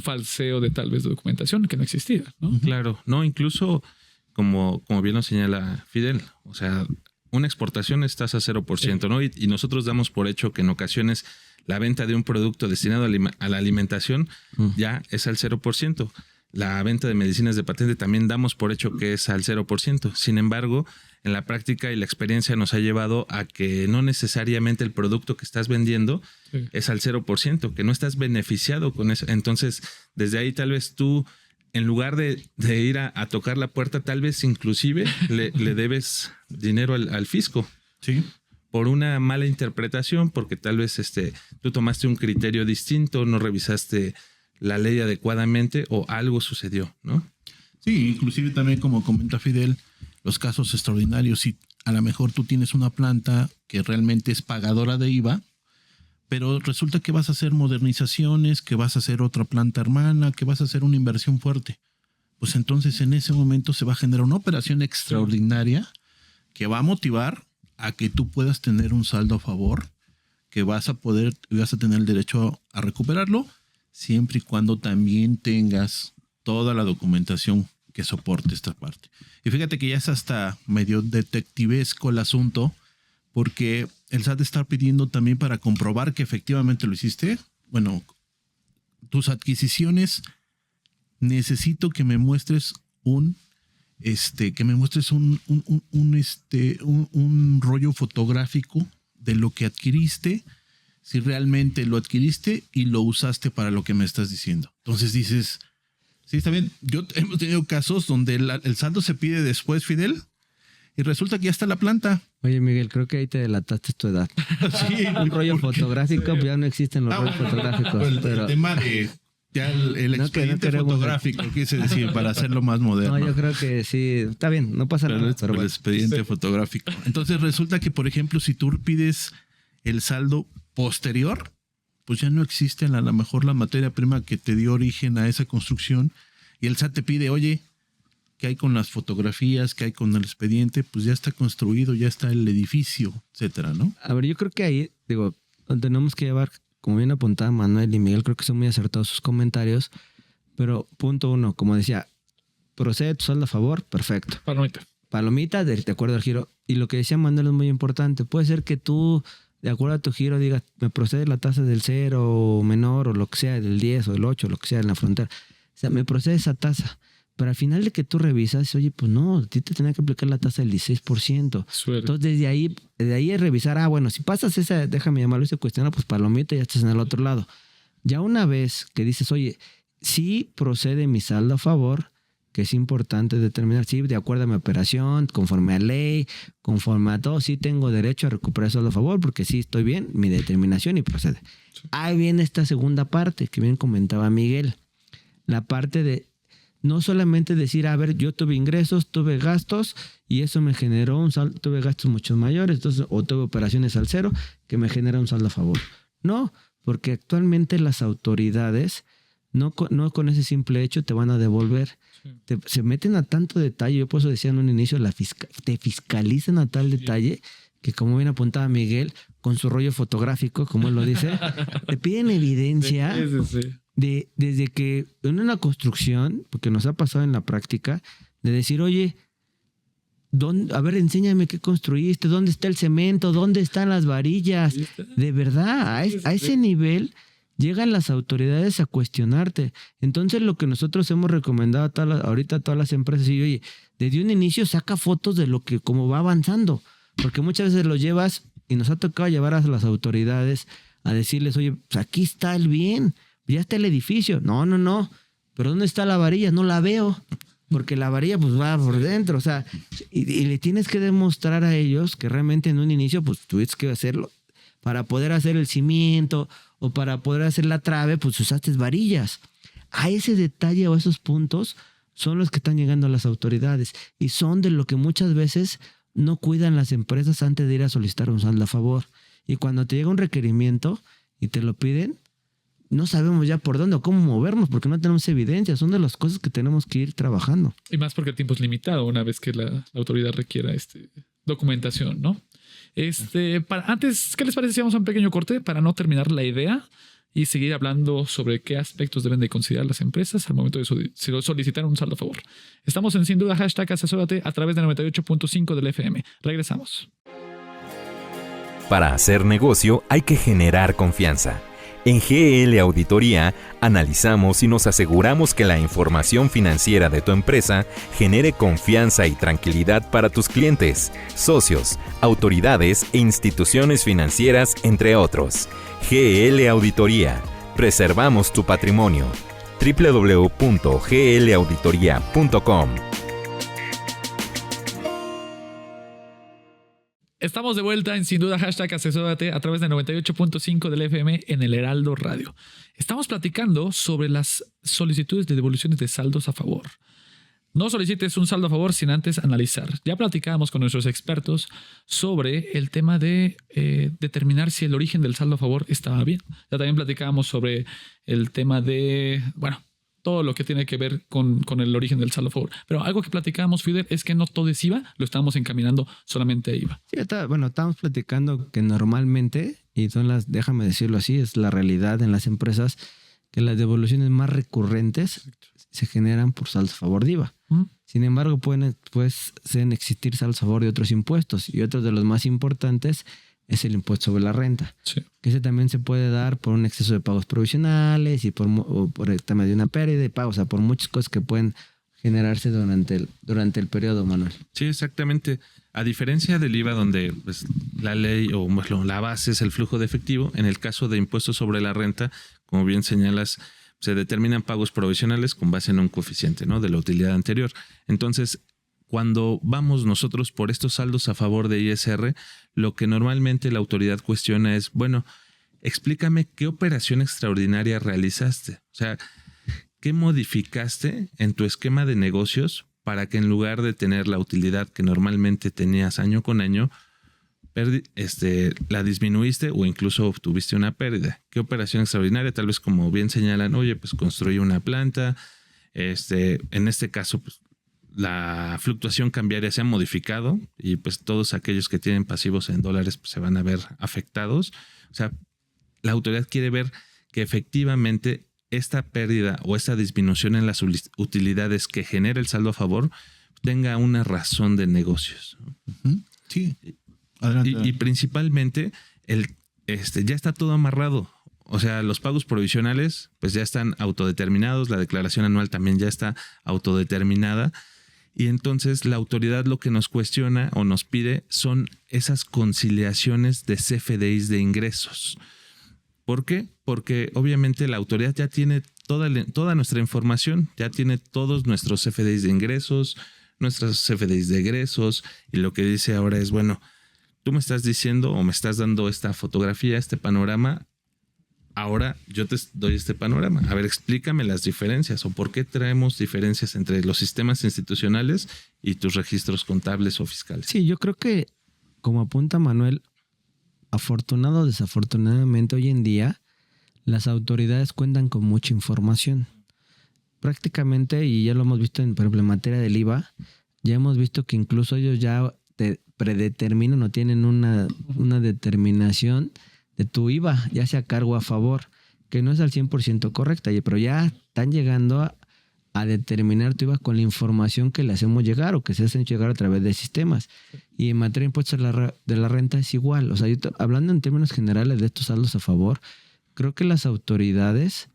falseo de tal vez documentación que no existía, ¿no? Claro, no, incluso como bien nos señala Fidel, o sea, una exportación es tasa 0%, ¿no? Y nosotros damos por hecho que en ocasiones la venta de un producto destinado a la alimentación ya es al 0%. La venta de medicinas de patente también damos por hecho que es al 0%. Sin embargo, en la práctica y la experiencia nos ha llevado a que no necesariamente el producto que estás vendiendo es al 0%, que no estás beneficiado con eso. Entonces, desde ahí tal vez tú, en lugar de ir a tocar la puerta, tal vez inclusive le debes dinero al fisco. Sí. Por una mala interpretación, porque tal vez tú tomaste un criterio distinto, no revisaste la ley adecuadamente o algo sucedió, ¿no? Sí, inclusive también, como comenta Fidel, los casos extraordinarios. Si a lo mejor tú tienes una planta que realmente es pagadora de IVA, pero resulta que vas a hacer modernizaciones, que vas a hacer otra planta hermana, que vas a hacer una inversión fuerte, pues entonces en ese momento se va a generar una operación extraordinaria que va a motivar a que tú puedas tener un saldo a favor, que vas a tener el derecho a recuperarlo, siempre y cuando también tengas toda la documentación que soporte esta parte. Y fíjate que ya es hasta medio detectivesco el asunto, porque el SAT está pidiendo también para comprobar que efectivamente lo hiciste. Bueno, tus adquisiciones, necesito que me muestres un rollo fotográfico de lo que adquiriste, si realmente lo adquiriste y lo usaste para lo que me estás diciendo. Entonces dices, sí, está bien. Hemos tenido casos donde el saldo se pide después, Fidel, y resulta que ya está la planta. Oye, Miguel, creo que ahí te delataste tu edad. Sí, un rollo fotográfico, pues ya no existen los rollos fotográficos. El tema de ya el expediente fotográfico, quise decir, para hacerlo más moderno. No, yo creo que sí, está bien, no pasa nada. Pero el expediente fotográfico. Entonces resulta que, por ejemplo, si tú pides el saldo posterior, pues ya no existe a lo mejor la materia prima que te dio origen a esa construcción, y el SAT te pide, oye, ¿qué hay con las fotografías? ¿Qué hay con el expediente? Pues ya está construido, ya está el edificio, etcétera, ¿no? A ver, yo creo que ahí, tenemos que llevar, como bien apuntaba Manuel y Miguel, creo que son muy acertados sus comentarios, pero punto 1, como decía, procede tu saldo a favor, perfecto. Palomita, de acuerdo al giro. Y lo que decía Manuel es muy importante. Puede ser que tú, de acuerdo a tu giro, digas, me procede la tasa del 0 o menor, o lo que sea, del 10 o del 8, lo que sea en la frontera. O sea, me procede esa tasa. Pero al final de que tú revisas, oye, pues no, a ti te tenía que aplicar la tasa del 16%. Entonces, desde ahí es revisar, bueno, si pasas esa, déjame llamarlo, ese cuestionario, pues palomita, ya estás en el otro lado. Ya una vez que dices, oye, sí procede mi saldo a favor, que es importante determinar, sí, de acuerdo a mi operación, conforme a ley, conforme a todo, sí tengo derecho a recuperar saldo a favor, porque sí estoy bien, mi determinación y procede. Sí. Ahí viene esta segunda parte que bien comentaba Miguel, la parte de no solamente decir, a ver, yo tuve ingresos, tuve gastos y eso me generó un saldo, tuve gastos mucho mayores, entonces, o tuve operaciones al cero que me genera un saldo a favor. No, porque actualmente las autoridades no con ese simple hecho te van a devolver. Sí. Se meten a tanto detalle, yo por eso decía en un inicio, te fiscalizan a tal detalle que, como bien apuntaba Miguel, con su rollo fotográfico, como él lo dice, te piden evidencia desde que en una construcción, porque nos ha pasado en la práctica, de decir, oye, a ver, enséñame qué construiste, dónde está el cemento, dónde están las varillas. De verdad, a ese nivel llegan las autoridades a cuestionarte. Entonces, lo que nosotros hemos recomendado ahorita a todas las empresas, y oye, desde un inicio saca fotos de lo que cómo va avanzando, porque muchas veces lo llevas y nos ha tocado llevar a las autoridades a decirles, oye, pues aquí está el bien, ya está el edificio. No, pero ¿dónde está la varilla? No la veo, porque la varilla pues va por dentro, o sea, y le tienes que demostrar a ellos que realmente en un inicio pues tuviste que hacerlo. Para poder hacer el cimiento o para poder hacer la trave, pues usaste varillas. A ese detalle o esos puntos son los que están llegando a las autoridades y son de lo que muchas veces no cuidan las empresas antes de ir a solicitar un saldo a favor. Y cuando te llega un requerimiento y te lo piden, no sabemos ya por dónde o cómo movernos porque no tenemos evidencia. Son de las cosas que tenemos que ir trabajando. Y más porque el tiempo es limitado una vez que la autoridad requiera documentación, ¿no? Antes, ¿qué les parece si vamos a un pequeño corte para no terminar la idea y seguir hablando sobre qué aspectos deben de considerar las empresas al momento de solicitar un saldo a favor? Estamos en Sin Duda #asesórate a través de 98.5 del FM. Regresamos. Para hacer negocio hay que generar confianza. En GL Auditoría analizamos y nos aseguramos que la información financiera de tu empresa genere confianza y tranquilidad para tus clientes, socios, autoridades e instituciones financieras, entre otros. GL Auditoría. Preservamos tu patrimonio. www.glauditoria.com. Estamos de vuelta en Sin Duda #asesórate a través de 98.5 del FM en el Heraldo Radio. Estamos platicando sobre las solicitudes de devoluciones de saldos a favor. No solicites un saldo a favor sin antes analizar. Ya platicábamos con nuestros expertos sobre el tema de determinar si el origen del saldo a favor estaba bien. Ya también platicábamos sobre el tema de, todo lo que tiene que ver con el origen del saldo a favor. Pero algo que platicábamos, Fidel, es que no todo es IVA, lo estamos encaminando solamente a IVA. Sí, estamos platicando que normalmente, y déjame decirlo así, es la realidad en las empresas, que las devoluciones más recurrentes se generan por saldos a favor de IVA. Sin embargo, pueden existir saldos a favor de otros impuestos, y otro de los más importantes es el impuesto sobre la renta. Sí. Que ese también se puede dar por un exceso de pagos provisionales y por el tema de una pérdida de pagos, o sea, por muchas cosas que pueden generarse durante el periodo, Manuel. Sí, exactamente. A diferencia del IVA, donde la ley o la base es el flujo de efectivo, en el caso de impuestos sobre la renta, como bien señalas, se determinan pagos provisionales con base en un coeficiente, ¿no?, de la utilidad anterior. Entonces, cuando vamos nosotros por estos saldos a favor de ISR, lo que normalmente la autoridad cuestiona es, explícame qué operación extraordinaria realizaste. O sea, ¿qué modificaste en tu esquema de negocios para que en lugar de tener la utilidad que normalmente tenías año con año, la disminuiste o incluso obtuviste una pérdida? ¿Qué operación extraordinaria? Tal vez, como bien señalan, construí una planta, en este caso, la fluctuación cambiaria se ha modificado y todos aquellos que tienen pasivos en dólares se van a ver afectados. O sea, la autoridad quiere ver que efectivamente esta pérdida o esta disminución en las utilidades que genera el saldo a favor tenga una razón de negocios. Sí. Adelante. Y principalmente ya está todo amarrado. O sea, los pagos provisionales ya están autodeterminados, la declaración anual también ya está autodeterminada. Y entonces la autoridad lo que nos cuestiona o nos pide son esas conciliaciones de CFDIs de ingresos. ¿Por qué? Porque obviamente la autoridad ya tiene toda nuestra información, ya tiene todos nuestros CFDIs de ingresos, nuestros CFDIs de egresos, y lo que dice ahora es, tú me estás diciendo o me estás dando esta fotografía, este panorama, Ahora yo te doy este panorama. A ver, explícame las diferencias o por qué traemos diferencias entre los sistemas institucionales y tus registros contables o fiscales. Sí, yo creo que, como apunta Manuel, afortunado o desafortunadamente hoy en día las autoridades cuentan con mucha información. Prácticamente, y ya lo hemos visto por ejemplo, en materia del IVA, ya hemos visto que incluso ellos ya te predeterminan o tienen una determinación de tu IVA, ya sea a cargo o a favor, que no es al 100% correcta, pero ya están llegando a determinar tu IVA con la información que le hacemos llegar o que se hacen llegar a través de sistemas. Y en materia de impuestos de la renta es igual. O sea, hablando en términos generales de estos saldos a favor, creo que las autoridades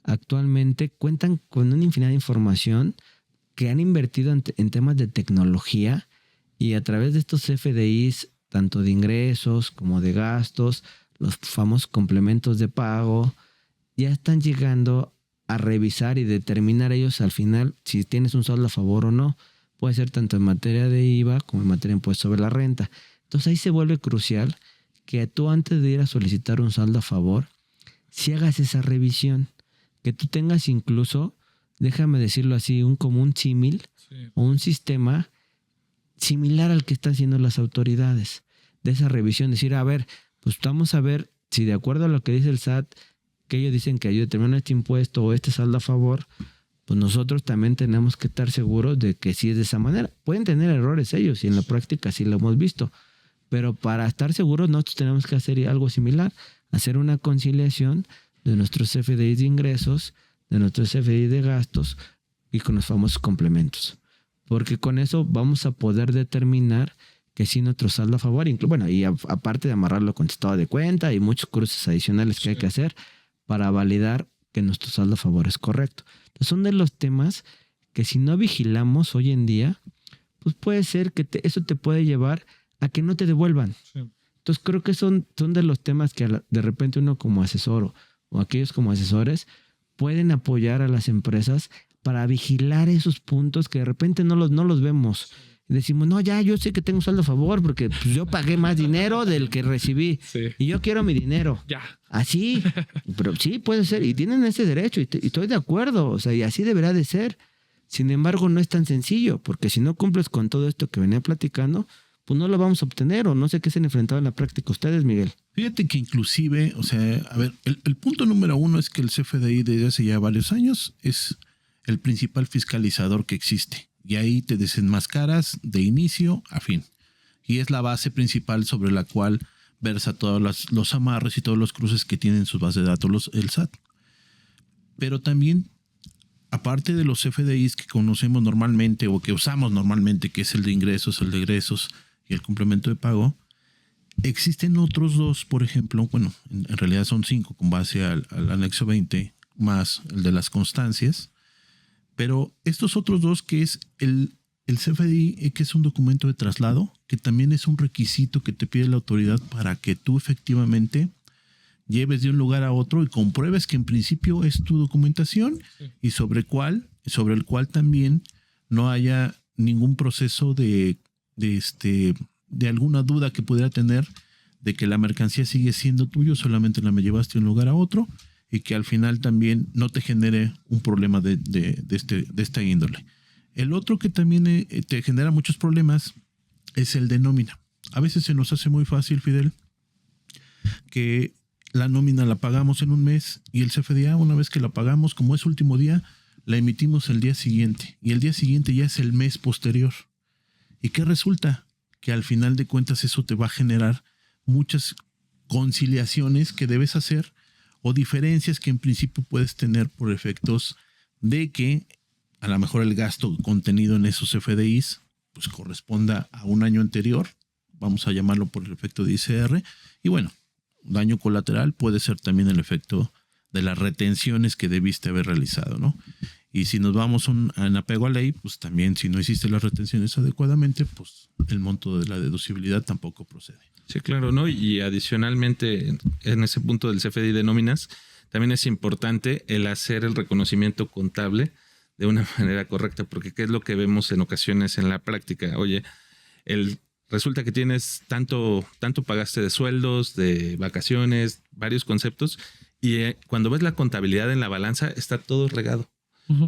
actualmente cuentan con una infinidad de información que han invertido en temas de tecnología y a través de estos CFDIs, tanto de ingresos como de gastos, los famosos complementos de pago, ya están llegando a revisar y determinar ellos al final si tienes un saldo a favor o no. Puede ser tanto en materia de IVA como en materia de impuesto sobre la renta. Entonces ahí se vuelve crucial que tú antes de ir a solicitar un saldo a favor, si hagas esa revisión, que tú tengas incluso, déjame decirlo así, un común símil o un sistema similar al que están haciendo las autoridades de esa revisión. Decir, a ver, pues vamos a ver si de acuerdo a lo que dice el SAT, que ellos dicen que ayuda a determinar este impuesto o este saldo a favor, pues nosotros también tenemos que estar seguros de que sí es de esa manera. Pueden tener errores ellos y en la práctica sí lo hemos visto, pero para estar seguros nosotros tenemos que hacer algo similar, hacer una conciliación de nuestros CFDI de ingresos, de nuestros CFDI de gastos y con los famosos complementos. Porque con eso vamos a poder determinar que sí nuestro saldo a favor, bueno, y aparte de amarrarlo con estado de cuenta y muchos cruces adicionales que hay que hacer para validar que nuestro saldo a favor es correcto. Entonces son de los temas que si no vigilamos hoy en día, pues puede ser que eso te puede llevar a que no te devuelvan. Sí. Entonces creo que son de los temas que de repente uno como asesor o aquellos como asesores pueden apoyar a las empresas para vigilar esos puntos que de repente no los vemos. Y decimos, no, ya yo sé que tengo un saldo a favor porque pues, yo pagué más dinero del que recibí. Sí. Y yo quiero mi dinero. Ya. Así. Pero sí, puede ser. Y tienen ese derecho. Y estoy de acuerdo. O sea, y así deberá de ser. Sin embargo, no es tan sencillo. Porque si no cumples con todo esto que venía platicando, pues no lo vamos a obtener. O no sé qué se han enfrentado en la práctica ustedes, Miguel. Fíjate que inclusive, o sea, a ver, el punto número uno es que el CFDI desde hace ya varios años es el principal fiscalizador que existe. Y ahí te desenmascaras de inicio a fin. Y es la base principal sobre la cual versa todos los amarres y todos los cruces que tienen sus bases de datos el SAT. Pero también, aparte de los CFDIs que conocemos normalmente o que usamos normalmente, que es el de ingresos, el de egresos y el complemento de pago, existen otros dos, por ejemplo, bueno, en realidad son 5 con base al anexo 20 más el de las constancias. Pero estos otros dos, que es el CFDI, que es un documento de traslado, que también es un requisito que te pide la autoridad para que tú efectivamente lleves de un lugar a otro y compruebes que en principio es tu documentación y sobre el cual también no haya ningún proceso de alguna duda que pudiera tener de que la mercancía sigue siendo tuyo, solamente la me llevaste de un lugar a otro, y que al final también no te genere un problema de esta índole. El otro que también te genera muchos problemas es el de nómina. A veces se nos hace muy fácil, Fidel, que la nómina la pagamos en un mes y el CFDA, una vez que la pagamos, como es último día, la emitimos el día siguiente. Y el día siguiente ya es el mes posterior. ¿Y qué resulta? Que al final de cuentas eso te va a generar muchas conciliaciones que debes hacer o diferencias que en principio puedes tener por efectos de que a lo mejor el gasto contenido en esos FDIs pues corresponda a un año anterior, vamos a llamarlo por el efecto de ICR, y bueno, daño colateral puede ser también el efecto de las retenciones que debiste haber realizado, ¿no? Y si nos vamos en apego a ley, pues también si no hiciste las retenciones adecuadamente, pues el monto de la deducibilidad tampoco procede. Sí, claro, ¿no? Y adicionalmente, en ese punto del CFDI de nóminas, también es importante el hacer el reconocimiento contable de una manera correcta, porque ¿qué es lo que vemos en ocasiones en la práctica? Oye, resulta que tienes tanto pagaste de sueldos, de vacaciones, varios conceptos, Y cuando ves la contabilidad en la balanza, está todo regado.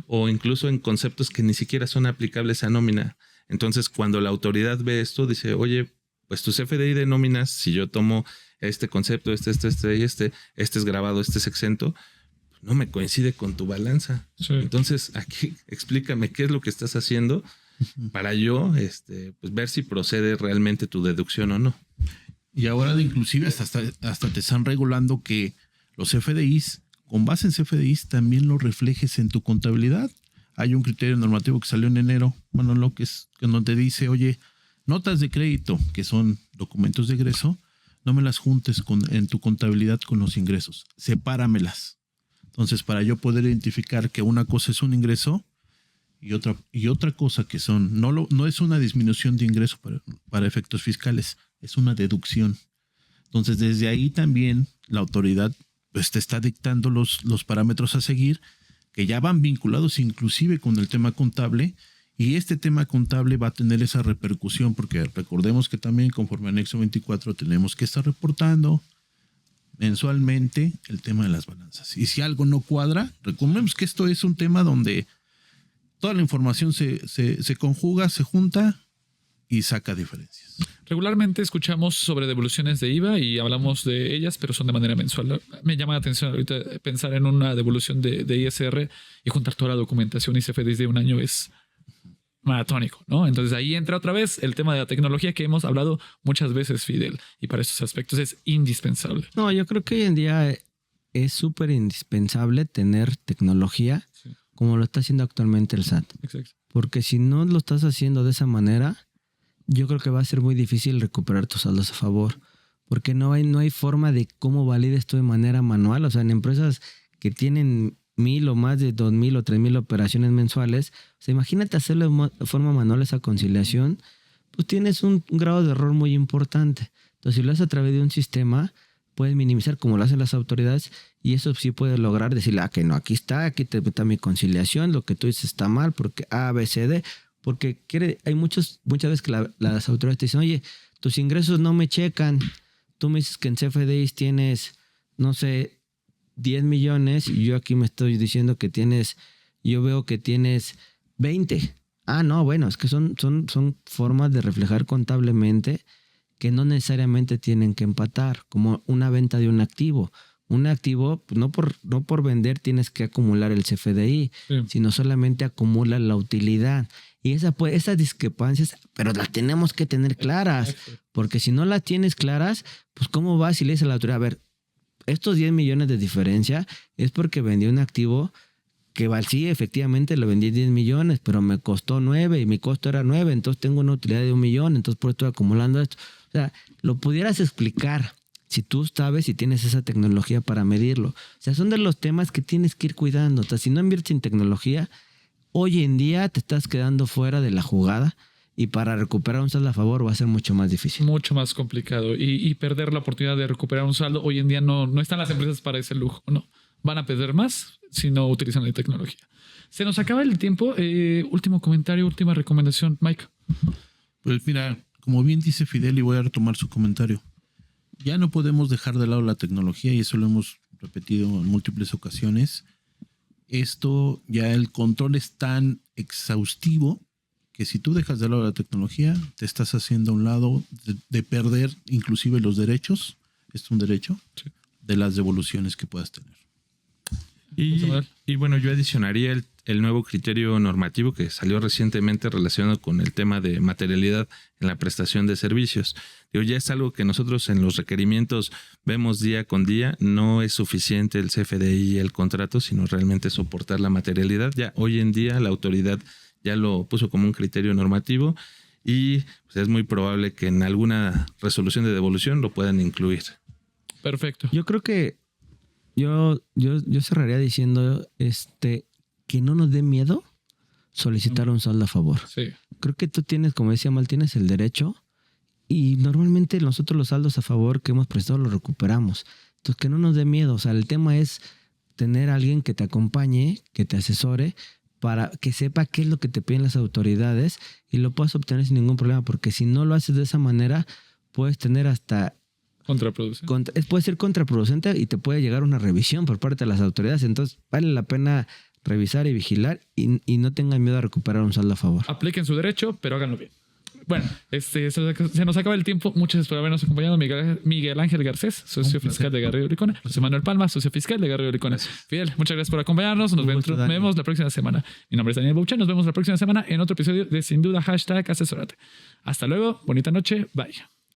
O incluso en conceptos que ni siquiera son aplicables a nómina. Entonces, cuando la autoridad ve esto, dice, oye, pues tu CFDI de nóminas, si yo tomo este concepto, este es grabado, este es exento, no me coincide con tu balanza. Sí. Entonces, aquí explícame qué es lo que estás haciendo para yo pues ver si procede realmente tu deducción o no. Y ahora inclusive hasta te están regulando que los CFDIs, con base en CFDIs, también lo reflejes en tu contabilidad. Hay un criterio normativo que salió en enero, Manolo, que donde dice, oye, notas de crédito, que son documentos de egreso, no me las juntes en tu contabilidad con los ingresos, sepáramelas. Entonces, para yo poder identificar que una cosa es un ingreso y otra cosa que son, no es una disminución de ingreso para efectos fiscales, es una deducción. Entonces, desde ahí también la autoridad pues, te está dictando los parámetros a seguir, que ya van vinculados inclusive con el tema contable, y este tema contable va a tener esa repercusión, porque recordemos que también conforme anexo 24 tenemos que estar reportando mensualmente el tema de las balanzas. Y si algo no cuadra, recordemos que esto es un tema donde toda la información se conjuga, se junta y saca diferencias. Regularmente escuchamos sobre devoluciones de IVA y hablamos de ellas, pero son de manera mensual. Me llama la atención ahorita pensar en una devolución de ISR y juntar toda la documentación y CFDIs de un año es maratónico, ¿no? Entonces ahí entra otra vez el tema de la tecnología que hemos hablado muchas veces, Fidel, y para estos aspectos es indispensable. No, yo creo que hoy en día es súper indispensable tener tecnología como lo está haciendo actualmente el SAT. Exacto. Porque si no lo estás haciendo de esa manera, yo creo que va a ser muy difícil recuperar tus saldos a favor, porque no hay forma de cómo valides esto de manera manual. O sea, en empresas que tienen 1,000 o más de 2,000 o 3,000 operaciones mensuales, o sea, imagínate hacerlo de forma manual esa conciliación, pues tienes un grado de error muy importante. Entonces, si lo haces a través de un sistema, puedes minimizar como lo hacen las autoridades, y eso sí puede lograr decirle, que no, aquí está mi conciliación, lo que tú dices está mal, porque A, B, C, D. Porque hay muchas veces que las autoridades te dicen, oye, tus ingresos no me checan. Tú me dices que en CFDIs tienes, no sé, 10 millones y yo aquí me estoy diciendo que yo veo que tienes 20. No, bueno, es que son formas de reflejar contablemente que no necesariamente tienen que empatar, como una venta de un activo. Un activo, pues no por vender tienes que acumular el CFDI, sino solamente acumula la utilidad. Y esas discrepancias, pero las tenemos que tener claras, porque si no las tienes claras, pues ¿cómo vas y le dices a la autoridad, a ver, estos 10 millones de diferencia es porque vendí un activo que sí, efectivamente lo vendí 10 millones, pero me costó 9 y mi costo era 9, entonces tengo una utilidad de 1 millón, entonces por eso estoy acumulando esto. O sea, lo pudieras explicar si tú sabes y tienes esa tecnología para medirlo. O sea, son de los temas que tienes que ir cuidando. O sea, si no inviertes en tecnología, hoy en día te estás quedando fuera de la jugada y para recuperar un saldo a favor va a ser mucho más difícil. Mucho más complicado. Y perder la oportunidad de recuperar un saldo, hoy en día no están las empresas para ese lujo, ¿no? Van a perder más si no utilizan la tecnología. Se nos acaba el tiempo. Último comentario, última recomendación, Mike. Pues mira, como bien dice Fidel, y voy a retomar su comentario, ya no podemos dejar de lado la tecnología y eso lo hemos repetido en múltiples ocasiones. Esto ya el control es tan exhaustivo que si tú dejas de lado la tecnología, te estás haciendo a un lado de perder inclusive los derechos, es un derecho, de las devoluciones que puedas tener. Y bueno, yo adicionaría el nuevo criterio normativo que salió recientemente relacionado con el tema de materialidad en la prestación de servicios. Ya es algo que nosotros en los requerimientos vemos día con día. No es suficiente el CFDI y el contrato, sino realmente soportar la materialidad. Ya hoy en día la autoridad ya lo puso como un criterio normativo y pues es muy probable que en alguna resolución de devolución lo puedan incluir. Perfecto. Yo creo que yo cerraría diciendo que no nos dé miedo solicitar un saldo a favor. Sí. Creo que tú tienes, como decía Mal, tienes el derecho y normalmente nosotros los saldos a favor que hemos prestado los recuperamos. Entonces, que no nos dé miedo. O sea, el tema es tener a alguien que te acompañe, que te asesore, para que sepa qué es lo que te piden las autoridades y lo puedas obtener sin ningún problema. Porque si no lo haces de esa manera, puedes tener hasta Contraproducente. Puede ser contraproducente y te puede llegar una revisión por parte de las autoridades. Entonces, vale la pena revisar y vigilar y no tengan miedo a recuperar un saldo a favor. Apliquen su derecho, pero háganlo bien. Bueno, se nos acaba el tiempo. Muchas gracias por habernos acompañado. Miguel Ángel Garcés, socio fiscal de Garrido Licona. José Manuel Palma, socio fiscal de Garrido Licona. Fidel, muchas gracias por acompañarnos. Nos vemos la próxima semana. Mi nombre es Daniel Boucher. Nos vemos la próxima semana en otro episodio de Sin Duda #Asesórate. Hasta luego. Bonita noche. Bye.